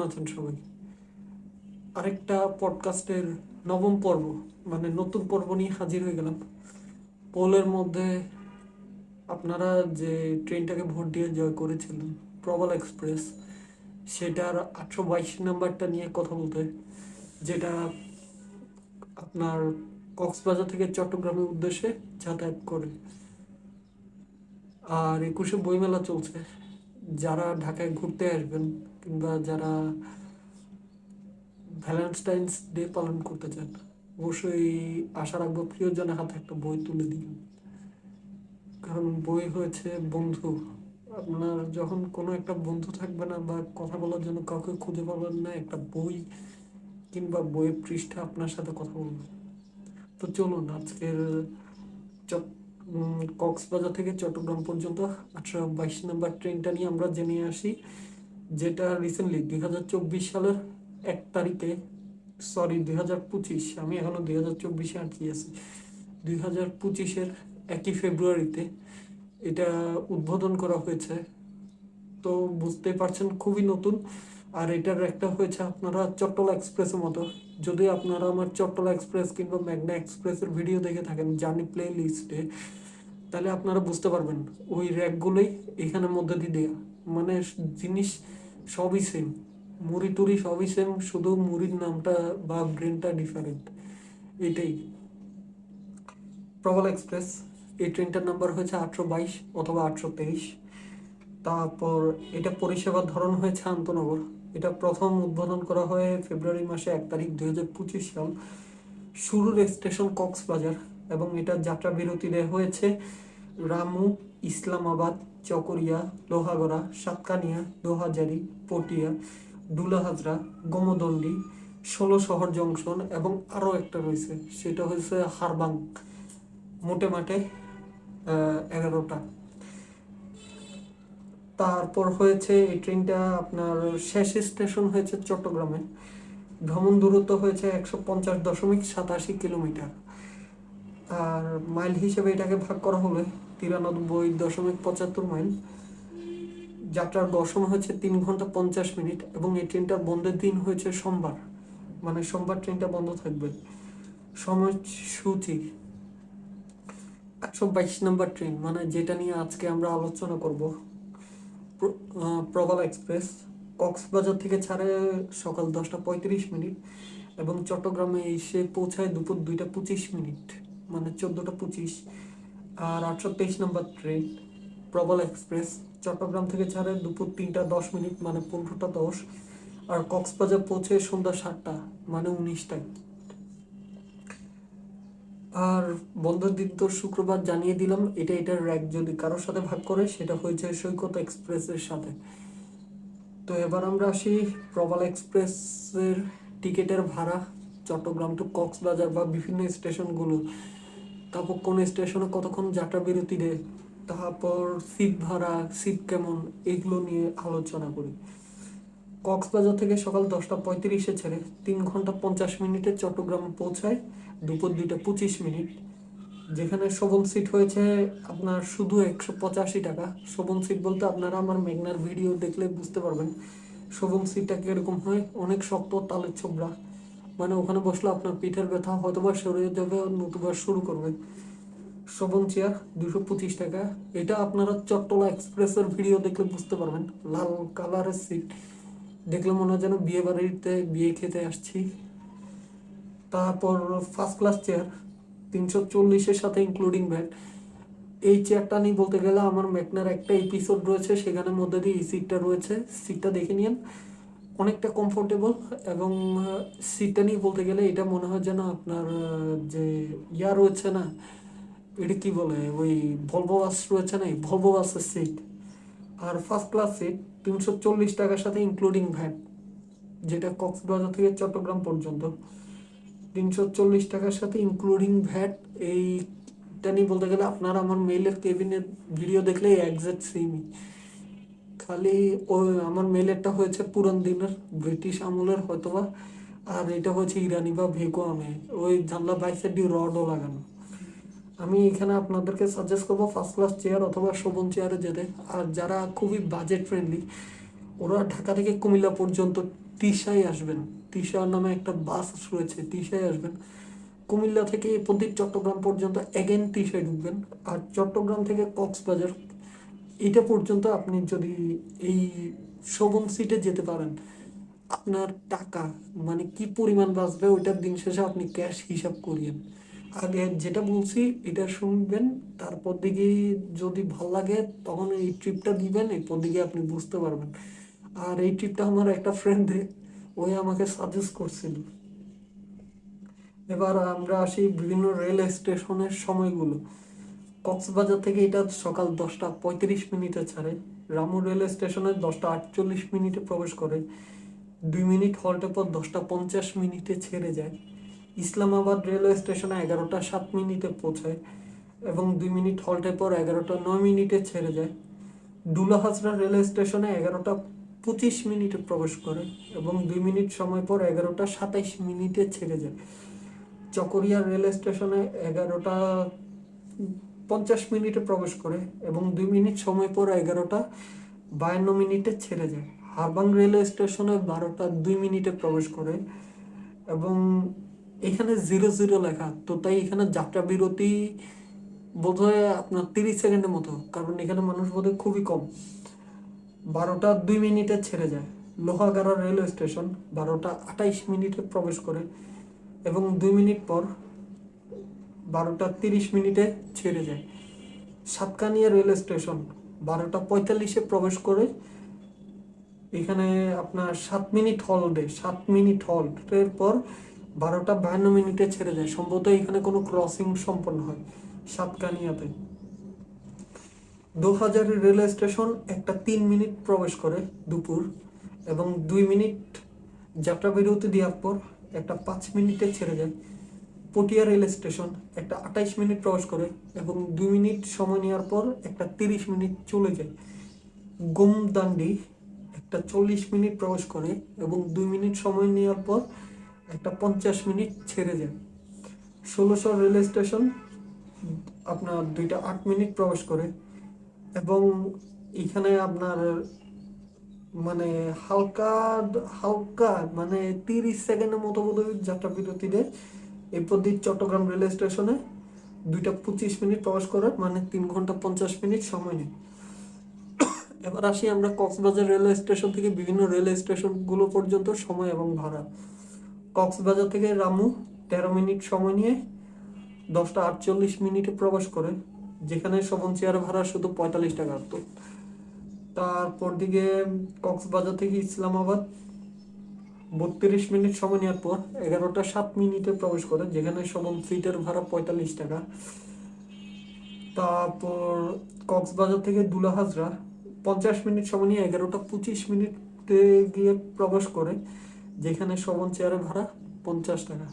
আছেন সবাই? আরেকটা পডকাস্টের নবম পর্ব, মানে নতুন পর্ব নিয়ে হাজির হয়ে গেলাম। পোলের মধ্যে আপনারা যে ট্রেনটাকে ভোট দিয়ে জয় করেছিলেন, প্রবাল এক্সপ্রেস, সেটার 822 নাম্বারটা নিয়ে কথা বলতে, যেটা আপনার কক্সবাজার থেকে চট্টগ্রামের উদ্দেশ্যে যাতায়াত করে। আর 21শে বইমেলা চলছে। যারা ঢাকায় ঘুরতে আসবেন কিংবা যারা ভ্যালেন্টাইন্স ডে পালন করতে চান, অবশ্যই আশা রাখবো প্রিয়জনের হাতে একটা বই তুলে দিন। কারণ বই হয়েছে বন্ধু। আপনার যখন কোনো একটা বন্ধু থাকবে না বা কথা বলার জন্য কাউকে খুঁজে পাবেন না, একটা বই কিংবা বইয়ের পৃষ্ঠা আপনার সাথে কথা বলবে। তো চলুন আজকের কক্সবাজার থেকে চট্টগ্রাম পর্যন্ত 822 নাম্বার ট্রেনটা নিয়ে আমরা জেনে আসি, যেটা রিসেন্টলি 2024 সালের 1 তারিখে, সরি 2025, আমি এখনো 2024-এ আটকে আছি, 2025-এর 1 ফেব্রুয়ারিতে এটা উদ্বোধন করা হয়েছে। তো বুঝতে পারছেন খুবই নতুন। আর এটার একটা হয়েছে আপনারা চট্টলা এক্সপ্রেসের মতো। যদি আপনারা আমার চট্টলা এক্সপ্রেস কিংবা মেঘনা এক্সপ্রেসের ভিডিও দেখে থাকেন জার্নি প্লে লিস্টে, তাহলে আপনারা বুঝতে পারবেন ওই র্যাকগুলোই এখানের মধ্যে দিয়ে দেওয়া। মানে জিনিস সবই সেম, মুড়ি টুড়ি সবই সেম, শুধু মুড়ির নামটা বা ব্রেনটা ডিফারেন্ট, এটাই। প্রবল এক্সপ্রেস, এই ট্রেনটার নাম্বার হয়েছে 822 অথবা 823। তারপর এটা পরিষেবার ধরন হয়েছে আন্তনগর। এটা প্রথম উদ্বোধন করা হয় ফেব্রুয়ারি মাসে 1 তারিখ 2025 সাল। শুরুর স্টেশন কক্সবাজার এবং এটা যাত্রা বিরতি দেওয়া হয়েছে রামু, ইসলামাবাদ, চকরিয়া, লোহাগড়া, সাতকানিয়া, দোহাজারি, পটিয়া, ডুলাহাজরা, গোমদন্ডি, 16 শহর জংশন এবং আরও একটা রয়েছে, সেটা হচ্ছে হারবাং। মোটে মাঠে 11টা। তারপর হয়েছে এই ট্রেনটা আপনার শেষ স্টেশন হয়েছে চট্টগ্রামে। ভ্রমণ দূরত্ব হয়েছে 150.87 কিলোমিটার। আর মাইল হিসেবে এটাকে ভাগ করা হলে 93.75 মাইল। যাত্রার দর্শন হয়েছে 3 ঘন্টা 50 মিনিট এবং এই ট্রেনটার বন্ধের দিন হয়েছে সোমবার, মানে সোমবার ট্রেনটা বন্ধ থাকবে। সময়সূচি 822 নাম্বার ট্রেন, মানে যেটা নিয়ে আজকে আমরা আলোচনা করব, প্রবাল এক্সপ্রেস কক্সবাজার থেকে ছাড়ে সকাল 10টা 35 মিনিট এবং চট্টগ্রামে এসে পৌঁছায় দুপুর 2টা 25 মিনিট, মানে 14টা 25। আর 823 নাম্বার ট্রেন প্রবাল এক্সপ্রেস চট্টগ্রাম থেকে ছাড়ে দুপুর 3টা 10 মিনিট, মানে 15টা 10। আর কক্সবাজার পৌঁছে সন্ধ্যা 7টা, মানে 19টায়। আর বন্ধের দিন তো শুক্রবার জানিয়ে দিলাম। এটার র্যাক যদি কারোর সাথে ভাগ করে সেটা হয়েছে সৈকত এক্সপ্রেসের সাথে। তো এবার আমরা আসি প্রবাল এক্সপ্রেসের টিকিটের ভাড়া, চট্টগ্রাম টু কক্সবাজার বা বিভিন্ন স্টেশনগুলো, তারপর কোন স্টেশনে কতক্ষণ যাত্রা বিরতি দেয়, তারপর সিট ভাড়া, সিট কেমন, এগুলো নিয়ে আলোচনা করি। কক্সবাজার থেকে সকাল 10টা 35-এ ছেড়ে 3 ঘন্টা 50 মিনিটে চট্টগ্রামে পৌঁছায় দুপুর 2টা 25 মিনিট। যেখানে শোভন সিট হয়েছে আপনার শুধু 185 টাকা। শোভন সিট বলতে আপনারা আমার মেঘনার ভিডিও দেখলে বুঝতে পারবেন শোভন সিটটা কিরকম হয়, অনেক শক্ত, তালের ছোবড়া। মানে ওখানে বসলে আপনার পিঠের ব্যথা হয়তোবা সরে যাবে, নতুবা শুরু করবে। শোভন চেয়ার 225 টাকা। এটা আপনারা চট্টলা এক্সপ্রেসের ভিডিও দেখলে বুঝতে পারবেন, লাল কালারের সিট, দেখলে মনে হয় যেন বিয়ে বাড়িতে বিয়ে খেতে আসছি। তারপর ফার্স্ট ক্লাস চেয়ার 340-এর সাথে ইনক্লুডিং ভ্যাট। এই চেয়ারটা নিয়ে বলতে গেলে আমার মেকনার একটা এপিসোড রয়েছে, সেখানের মধ্যে দিয়ে এই সিটটা রয়েছে, সিটটা দেখে নিন, অনেকটা কমফোর্টেবল। এবং সিটটা নিয়ে বলতে গেলে এটা মনে হয় যেন আপনার যে ইয়া রয়েছে না, এটা কি বলে, ওই ভলভো বাস রয়েছে না, এই ভলভো বাসের সিট। আর ফার্স্ট ক্লাস সিট 340 টাকার সাথে ইনক্লুডিং ভ্যাট, যেটা কক্সবাজার থেকে চট্টগ্রাম পর্যন্ত 340 টাকার সাথে ইনক্লুডিং ভ্যাট। এইটা নিয়ে বলতে গেলে আপনারা আমার মেইলের কেবিনের ভিডিও দেখলে একজ্যাক্ট সেমই, খালি ওই আমার মেইলেরটা হয়েছে পুরান দিনের ব্রিটিশ আমলের হয়তোবা, আর এটা হচ্ছে ইরানি বা ভেকো আমে, ওই জানলা বাইসের দিয়ে রডও লাগানো। আমি এখানে আপনাদেরকে সাজেস্ট করবো ফার্স্ট ক্লাস চেয়ার অথবা শোভন চেয়ারে যেতে। আর যারা খুবই বাজেট ফ্রেন্ডলি, ওরা ঢাকা থেকে কুমিল্লা পর্যন্ত তিশায় আসবেন। তিশা নামে একটা বাস রয়েছে, তিশায় আসবেন। কুমিল্লা থেকে প্রতি চট্টগ্রাম পর্যন্ত এগেন তিশায় ঢুকবেন। আর চট্টগ্রাম থেকে কক্সবাজার এটা পর্যন্ত আপনি যদি এই শোভন সিটে যেতে পারেন, আপনার টাকা মানে কি পরিমাণ বাঁচবে ওইটার দিন শেষে আপনি ক্যাশ হিসাব করিয়েন। আগে যেটা বলছি এটা শুনবেন, তারপর দিকে যদি ভাল লাগে তখন এই ট্রিপটা দিবেন, এরপর দিকে আপনি বুঝতে পারবেন। আর এই ট্রিপটা আমার একটা ফ্রেন্ডে ওই আমাকে সাজেস্ট করছিল। এবার আমরা আসি বিভিন্ন রেল স্টেশনের সময়গুলো। কক্সবাজার থেকে এটা সকাল 10টা 35 মিনিটে ছাড়ে। রামু রেল স্টেশনে 10টা 48 মিনিটে প্রবেশ করে, 2 মিনিট হল্টের পর 10টা 50 মিনিটে ছেড়ে যায়। ইসলামাবাদ রেলওয়ে স্টেশনে 11টা 7 মিনিটে পৌঁছায় এবং 2 মিনিট হল্টের পর 11টা 9 মিনিটে ছেড়ে যায়। ডুলাহাজরা রেলওয়ে স্টেশনে 11টা 25 মিনিটে প্রবেশ করে এবং 2 মিনিট সময় পর 11টা 27 মিনিটে ছেড়ে যায়। চকরিয়া রেলওয়ে স্টেশনে 11টা 50 মিনিটে প্রবেশ করে এবং 2 মিনিট সময় পর 11টা 52 মিনিটে ছেড়ে যায়। হারবাং রেলওয়ে স্টেশনে 12টা 2 মিনিটে প্রবেশ করে এবং এখানে 00 লেখা, তো তাই এখানে যাত্রা বিরতি বোধহয় আপনার 30 সেকেন্ডের মতো, কারণ এখানে মানুষ বোধহয় খুবই কম। 12টা 2 মিনিটে ছেড়ে যায়। লোহাগাড়া রেলওয়ে স্টেশন 12টা 28 মিনিটে প্রবেশ করে এবং 2 মিনিট পর 12টা 30 মিনিটে ছেড়ে যায়। সাতকানিয়া রেলওয়ে স্টেশন 12টা 45-এ প্রবেশ করে, এখানে আপনার 7 মিনিট হল্টে 7 মিনিট হল্টের পর 12টা 52 মিনিটে ছেড়ে যায়। সম্ভবত এখানে কোনো ক্রসিং সম্পন্ন হয় সাতকানিয়াতে। 2000 রেলওয়ে স্টেশন 1টা 3 মিনিট প্রবেশ করে দুপুর এবং 2 মিনিট যাত্রা বিরতি দেওয়ার পর 1টা 5 মিনিটে ছেড়ে যায়। পটিয়া রেল স্টেশন 1টা 28 মিনিট প্রবেশ করে এবং 2 মিনিট সময় নেওয়ার পর 1টা 30 মিনিট চলে যায়। গোমদান্ডি 1টা 40 মিনিট প্রবেশ করে এবং 2 মিনিট সময় নেওয়ার পর 1টা 50 মিনিট ছেড়ে যায়। 1600 রেলওয়ে স্টেশন আপনার 2টা 8 মিনিট প্রবেশ করে এবং এখানে আপনার মানে হালকা হালকা মানে 30 সেকেন্ডের মতো বোধহয় যাত্রা বিরতি দেয়। এরপর দিয়ে চট্টগ্রাম রেলওয়ে স্টেশনে 2টা 25 মিনিট প্রবেশ করে, মানে 3 ঘন্টা 50 মিনিট সময় নেয়। এবার আসি আমরা কক্সবাজার রেলওয়ে স্টেশন থেকে বিভিন্ন রেলওয়ে স্টেশনগুলো পর্যন্ত সময় এবং ভাড়া। কক্সবাজার থেকে রামু 13 মিনিট সময় নিয়ে 10টা 48 মিনিটে প্রবেশ করে, যেখানে শোভন চেয়ার ভাড়া শুধু 45 টাকা। তো তারপর দিকে কক্সবাজার থেকে ইসলামাবাদ 32 মিনিট সময় নেওয়ার পর 11টা 7 মিনিটে প্রবেশ করে, যেখানে শোভন সিটের ভাড়া 45 টাকা। তারপর কক্সবাজার থেকে দুলাহাজরা 50 মিনিট সময় নিয়ে 11টা 25 মিনিটে গিয়ে প্রবেশ করে, যেখানে শোভন চেয়ারের ভাড়া 50 টাকা।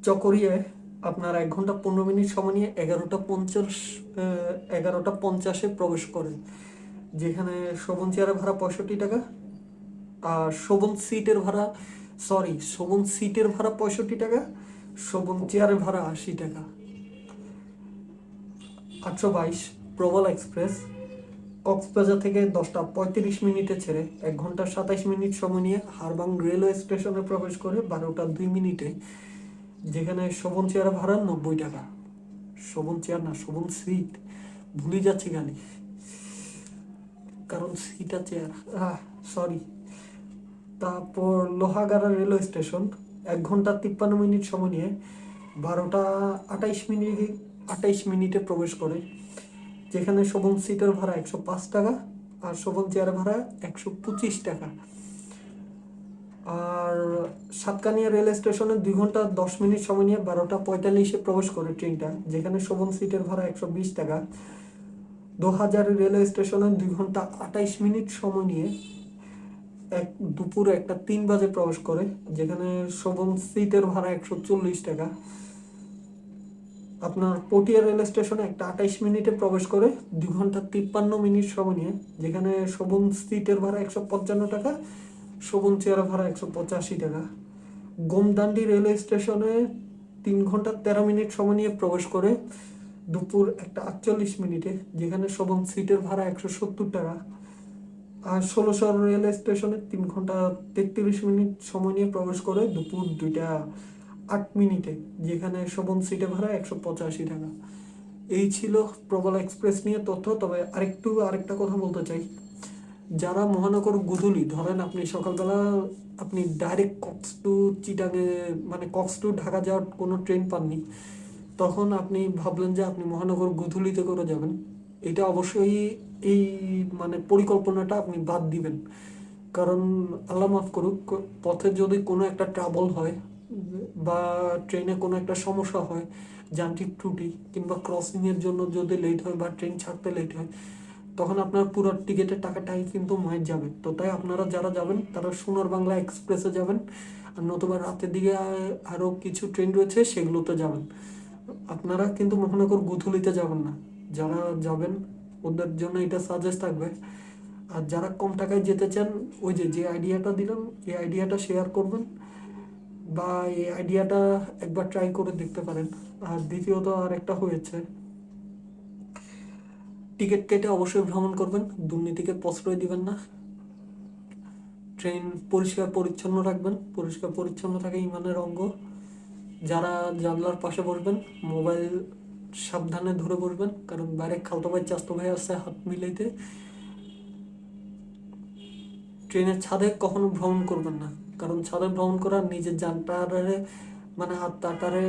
চকরিয়ায় আপনার 1 ঘন্টা 15 মিনিট সময় নিয়ে 11টা 50-এ প্রবেশ করে, যেখানে শোভন চেয়ারের ভাড়া 65 টাকা। আর শোভন সিটের ভাড়া 65 টাকা, শোভন চেয়ারের ভাড়া 80 টাকা। 822 প্রবল এক্সপ্রেস কক্সবাজার থেকে 10টা 35 মিনিটে ছেড়ে 1 ঘন্টা 27 মিনিট সময় নিয়ে হারবাং রেলওয়ে স্টেশনে প্রবেশ করে 12টা 2 মিনিটে, যেখানে শোভন চেয়ার ভাড়া 90 টাকা। শোভন চেয়ার না, শোভন সিট, ভুলে যাচ্ছি খালি, কারণ সিট আছে চেয়ার, সরি। তারপর লোহাগাড়া রেলওয়ে স্টেশন 1 ঘন্টা 53 মিনিট সময় নিয়ে 12টা 28 মিনিটে প্রবেশ করে, যেখানে শোভন সিটের ভাড়া 105 টাকা আর শোভন চেয়ার ভাড়া 125 টাকা। আর সাতকানিয়া রেল স্টেশনে 2 ঘন্টা 10 মিনিট সময় নিয়ে 12টা 45-এ প্রবেশ করে ট্রেনটা, যেখানে শোভন সিটের ভাড়া 120 টাকা। 2000 রেলওয়ে স্টেশনে 2 ঘন্টা 28 মিনিট সময় নিয়ে দুপুর 1টা 3 বাজে প্রবেশ করে, যেখানে শোভন সিটের ভাড়া 140 টাকা। আপনার পটিয়া রেল স্টেশনে 1টা 28 মিনিটে প্রবেশ করে 2 ঘন্টা 53 মিনিট সময় নিয়ে, যেখানে শোভন সিটের ভাড়া 155 টাকা, শোভন চেয়ার ভাড়া 185 টাকা। গোমদান্ডি রেলওয়ে স্টেশনে 3 ঘন্টা 13 মিনিট সময় নিয়ে প্রবেশ করে দুপুর 1টা 48 মিনিটে, যেখানে শোভন সিটের ভাড়া 170 টাকা। আর ১৬০০ রেল স্টেশনে 3 ঘন্টা ৩৩ মিনিট সময় নিয়ে প্রবেশ করে দুপুর 2টা 8 মিনিটে, যেখানে শোভন সিটে ভাড়া ১৮৫ টাকা। এই ছিল প্রবাল এক্সপ্রেস নিয়ে তথ্য। তবে আরেকটা কথা বলতে চাই, যারা মহানগর গুধুলি, ধরেন আপনি সকালবেলা আপনি ডাইরেক্ট কক্স টু চিটাগে, মানে কক্স টু ঢাকা যাওয়ার কোনো ট্রেন পাননি, তখন আপনি ভাবলেন যে আপনি মহানগর গুধুলিতে করে যাবেন, এটা অবশ্যই এই মানে পরিকল্পনাটা আপনি বাদ দিবেন। কারণ আল্লাহ মাফ করুক, পথে যদি কোনো একটা ট্রাবল হয় বা ট্রেনে কোনো একটা সমস্যা হয়, যান্ত্রিক ত্রুটি কিংবা ক্রসিংয়ের জন্য যদি লেট হয় বা ট্রেন ছাড়তে লেট হয়, তখন আপনার পুরো টিকিটের টাকাটাই কিন্তু মায়ের যাবে। তো তাই আপনারা যারা যাবেন তারা সোনার বাংলা এক্সপ্রেসে যাবেন, আর নতুবা রাতের দিকে আরও কিছু ট্রেন রয়েছে সেগুলোতে যাবেন। আপনারা কিন্তু মহানগর গুথুলিতে যাবেন না। যারা যাবেন ওদের জন্য এটা সাজেস্ট থাকবে। আর যারা কম টাকায় যেতে চান, ওই যে আইডিয়াটা দিলাম, এই আইডিয়াটা শেয়ার করবেন বা এই আইডিয়াটা একবার ট্রাই করে দেখতে পারেন। আর দ্বিতীয়ত আর একটা হয়েছে, টিকিট কেটে অবশ্যই ভ্রমণ করবেন, দুর্নীতিকে প্রশ্রয় দিবেন না। ট্রেন পরিষ্কার পরিচ্ছন্ন রাখবেন, পরিষ্কার পরিচ্ছন্ন থাকে ইমানের অঙ্গ। যারা জানলার পাশে বসবেন, মোবাইল সাবধানে ধরে বসবেন, কারণ বাইরে খালতো ভাই চাস্তো ভাই আসছে হাত মিলাইতে। ট্রেনের ছাদে কখনো ভ্রমণ করবেন না, কারণ ছাদে ভ্রমণ করা নিজের যানটারে মানে হাতটারে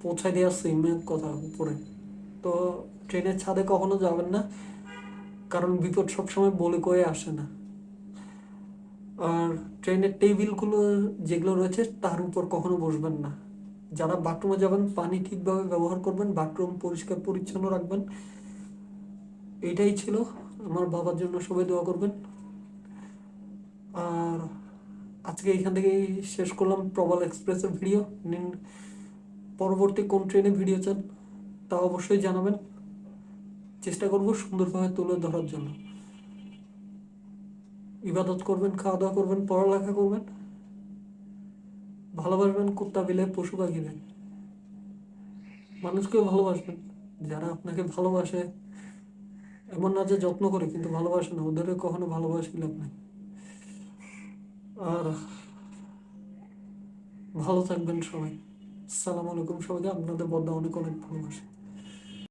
পৌঁছায় দেওয়ার সেমের কথা উপরে। তো ট্রেনের ছাদে কখনো যাবেন না, কারণ বিপদ সবসময় বলে কয়ে আসে না। আর ট্রেনের টেবিলগুলো যেগুলো রয়েছে তার উপর কখনো বসবেন না। যারা বাথরুমে যাবেন পানি ঠিকভাবে ব্যবহার করবেন, বাথরুম পরিষ্কার পরিচ্ছন্ন রাখবেন। এইটাই ছিল। আমার বাবার জন্য সবাই দোয়া করবেন। আর আজকে এখান থেকেই শেষ করলাম প্রবাল এক্সপ্রেসের ভিডিও। পরবর্তী কোন ট্রেনে ভিডিও চান তা অবশ্যই জানাবেন, চেষ্টা করব সুন্দরভাবে তুলে ধরার জন্য। ইবাদত করবেন, খাওয়া দাওয়া করবেন, পড়ালেখা করবেন, ভালোবাসবেন কুত্তা বিলে পশু পাখিদের, মানুষকেও ভালোবাসবেন। যারা আপনাকে ভালোবাসে, এমন না যে যত্ন করে কিন্তু ভালোবাসে না, ওদেরও কখনো ভালোবাসি লাভ নাই। আর ভালো থাকবেন সবাই। আসসালামু আলাইকুম সবাইকে, আপনাদের বদ্ধ অনেক অনেক ভালোবাসে।